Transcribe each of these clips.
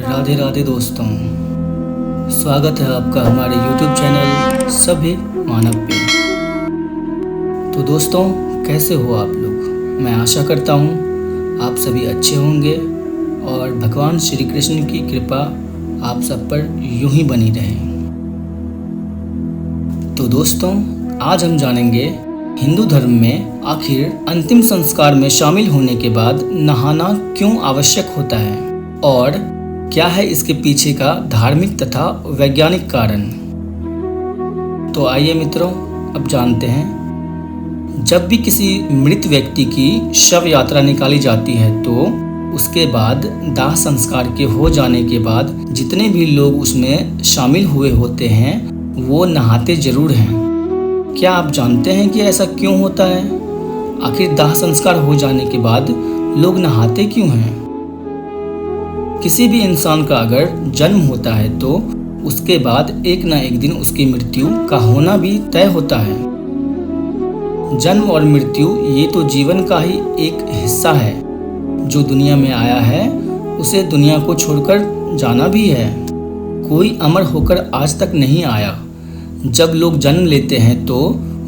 राधे राधे दोस्तों, स्वागत है आपका हमारे YouTube चैनल सभी मानव पे। तो दोस्तों, कैसे हो आप लोग? मैं आशा करता हूँ आप सभी अच्छे होंगे और भगवान श्री कृष्ण की कृपा आप सब पर यूं ही बनी रहे। तो दोस्तों, आज हम जानेंगे हिंदू धर्म में आखिर अंतिम संस्कार में शामिल होने के बाद नहाना क्यों आवश्यक होता है और क्या है इसके पीछे का धार्मिक तथा वैज्ञानिक कारण। तो आइए मित्रों, अब जानते हैं। जब भी किसी मृत व्यक्ति की शव यात्रा निकाली जाती है तो उसके बाद दाह संस्कार के हो जाने के बाद जितने भी लोग उसमें शामिल हुए होते हैं वो नहाते जरूर हैं। क्या आप जानते हैं कि ऐसा क्यों होता है? आखिर दाह संस्कार हो जाने के बाद लोग नहाते क्यों हैं? किसी भी इंसान का अगर जन्म होता है तो उसके बाद एक ना एक दिन उसकी मृत्यु का होना भी तय होता है। जन्म और मृत्यु ये तो जीवन का ही एक हिस्सा है। जो दुनिया में आया है उसे दुनिया को छोड़कर जाना भी है। कोई अमर होकर आज तक नहीं आया। जब लोग जन्म लेते हैं तो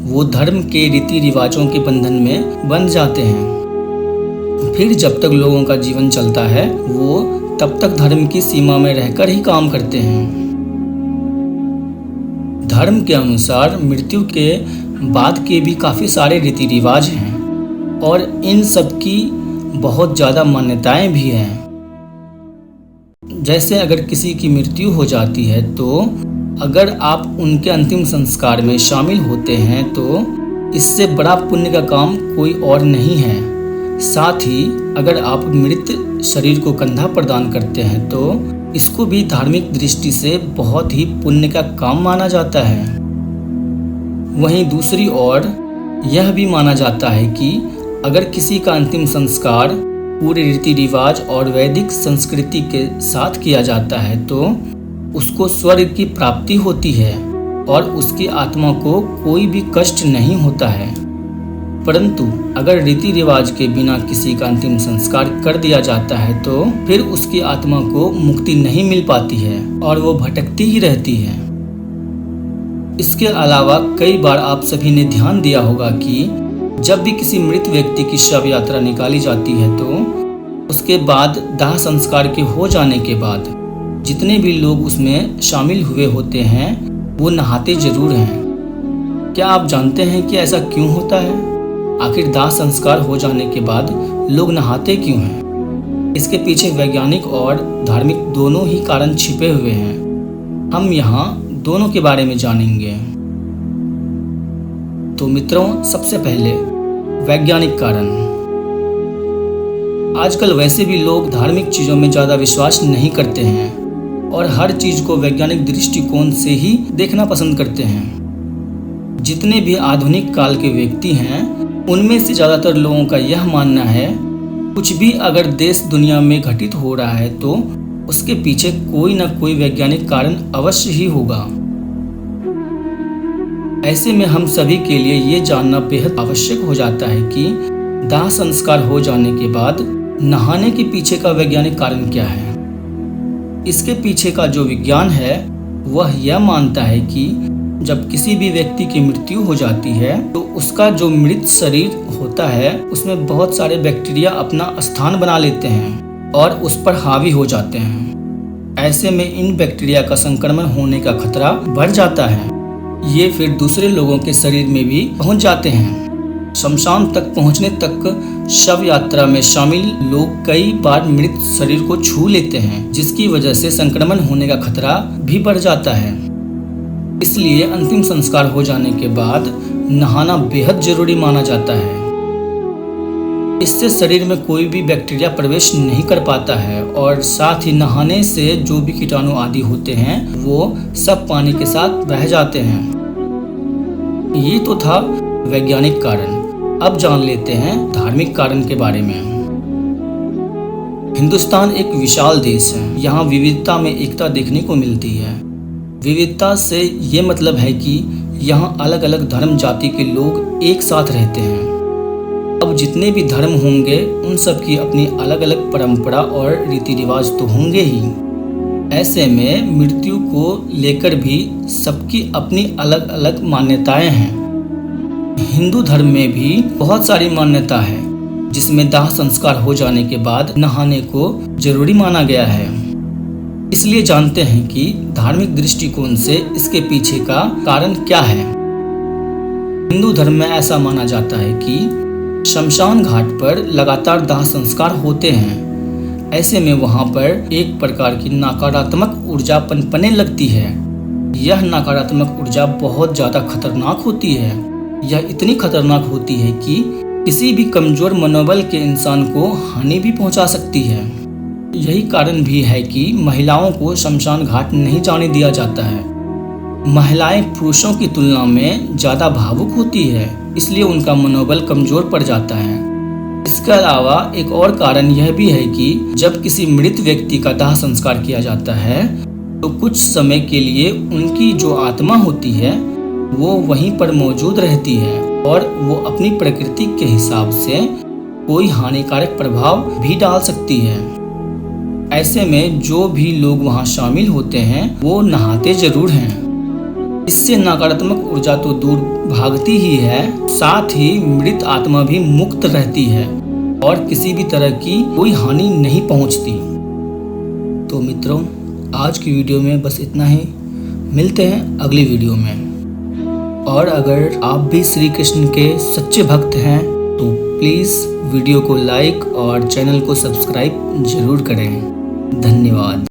वो धर्म के रीति रिवाजों के बंधन में बंध जाते हैं। फिर जब तक लोगों का जीवन चलता है वो तब तक धर्म की सीमा में रहकर ही काम करते हैं। धर्म के अनुसार मृत्यु के बाद के भी काफ़ी सारे रीति रिवाज हैं और इन सब की बहुत ज़्यादा मान्यताएं भी हैं। जैसे अगर किसी की मृत्यु हो जाती है तो अगर आप उनके अंतिम संस्कार में शामिल होते हैं तो इससे बड़ा पुण्य का काम कोई और नहीं है। साथ ही अगर आप मृत शरीर को कंधा प्रदान करते हैं तो इसको भी धार्मिक दृष्टि से बहुत ही पुण्य का काम माना जाता है। वहीं दूसरी ओर यह भी माना जाता है कि अगर किसी का अंतिम संस्कार पूरे रीति रिवाज और वैदिक संस्कृति के साथ किया जाता है तो उसको स्वर्ग की प्राप्ति होती है और उसकी आत्मा को कोई भी कष्ट नहीं होता है। परंतु अगर रीति रिवाज के बिना किसी का अंतिम संस्कार कर दिया जाता है तो फिर उसकी आत्मा को मुक्ति नहीं मिल पाती है और वो भटकती ही रहती है। इसके अलावा कई बार आप सभी ने ध्यान दिया होगा कि जब भी किसी मृत व्यक्ति की शव यात्रा निकाली जाती है तो उसके बाद दाह संस्कार के हो जाने के बाद जितने भी लोग उसमें शामिल हुए होते हैं वो नहाते जरूर हैं। क्या आप जानते हैं कि ऐसा क्यों होता है? आखिर दाह संस्कार हो जाने के बाद लोग नहाते क्यों हैं? इसके पीछे वैज्ञानिक और धार्मिक दोनों ही कारण छिपे हुए हैं। हम यहाँ दोनों के बारे में जानेंगे। तो मित्रों, सबसे पहले वैज्ञानिक कारण। आजकल वैसे भी लोग धार्मिक चीज़ों में ज़्यादा विश्वास नहीं करते हैं और हर चीज़ को वैज्ञानिक दृष्टिकोण से ही देखना पसंद करते हैं। जितने भी आधुनिक काल के व्यक्ति हैं उनमें से ज़्यादातर लोगों का यह मानना है कुछ भी अगर देश दुनिया में घटित हो रहा है तो उसके पीछे कोई ना कोई वैज्ञानिक कारण अवश्य ही होगा। ऐसे में हम सभी के लिए ये जानना बेहद आवश्यक हो जाता है कि दाह संस्कार हो जाने के बाद नहाने के पीछे का वैज्ञानिक कारण क्या है। इसके पीछे का जो विज्ञान है वह यह मानता है कि जब किसी भी व्यक्ति की मृत्यु हो जाती है तो उसका जो मृत शरीर होता है उसमें बहुत सारे बैक्टीरिया अपना स्थान बना लेते हैं और उस पर हावी हो जाते हैं। ऐसे में इन बैक्टीरिया का संक्रमण होने का खतरा बढ़ जाता है। ये फिर दूसरे लोगों के शरीर में भी पहुंच जाते हैं। शमशान तक पहुंचने तक शव यात्रा में शामिल लोग कई बार मृत शरीर को छू लेते हैं जिसकी वजह से संक्रमण होने का खतरा भी बढ़ जाता है। इसलिए अंतिम संस्कार हो जाने के बाद नहाना बेहद जरूरी माना जाता है। इससे शरीर में कोई भी बैक्टीरिया प्रवेश नहीं कर पाता है और साथ ही नहाने से जो भी कीटाणु आदि होते हैं वो सब पानी के साथ बह जाते हैं। ये तो था वैज्ञानिक कारण। अब जान लेते हैं धार्मिक कारण के बारे में। हिंदुस्तान एक विशाल देश है। यहाँ विविधता में एकता देखने को मिलती है। विविधता से ये मतलब है कि यहाँ अलग अलग धर्म जाति के लोग एक साथ रहते हैं। अब जितने भी धर्म होंगे उन सब की अपनी अलग अलग परंपरा और रीति रिवाज तो होंगे ही। ऐसे में मृत्यु को लेकर भी सबकी अपनी अलग अलग मान्यताएं हैं। हिंदू धर्म में भी बहुत सारी मान्यता है, जिसमें दाह संस्कार हो जाने के बाद नहाने को जरूरी माना गया है। इसलिए जानते हैं कि धार्मिक दृष्टिकोण से इसके पीछे का कारण क्या है। हिंदू धर्म में ऐसा माना जाता है कि शमशान घाट पर लगातार दाह संस्कार होते हैं। ऐसे में वहां पर एक प्रकार की नकारात्मक ऊर्जा पनपने लगती है। यह नकारात्मक ऊर्जा बहुत ज़्यादा खतरनाक होती है। यह इतनी खतरनाक होती है कि किसी भी कमजोर मनोबल के इंसान को हानि भी पहुंचा सकती है। यही कारण भी है कि महिलाओं को शमशान घाट नहीं जाने दिया जाता है। महिलाएं पुरुषों की तुलना में ज़्यादा भावुक होती है, इसलिए उनका मनोबल कमजोर पड़ जाता है। इसके अलावा एक और कारण यह भी है कि जब किसी मृत व्यक्ति का दाह संस्कार किया जाता है तो कुछ समय के लिए उनकी जो आत्मा होती है वो वहीं पर मौजूद रहती है और वो अपनी प्रकृति के हिसाब से कोई हानिकारक प्रभाव भी डाल सकती है। ऐसे में जो भी लोग वहां शामिल होते हैं वो नहाते जरूर हैं। इससे नकारात्मक ऊर्जा तो दूर भागती ही है, साथ ही मृत आत्मा भी मुक्त रहती है और किसी भी तरह की कोई हानि नहीं पहुंचती। तो मित्रों, आज की वीडियो में बस इतना ही। मिलते हैं अगली वीडियो में। और अगर आप भी श्री कृष्ण के सच्चे भक्त हैं तो प्लीज़ वीडियो को लाइक और चैनल को सब्सक्राइब जरूर करें। धन्यवाद।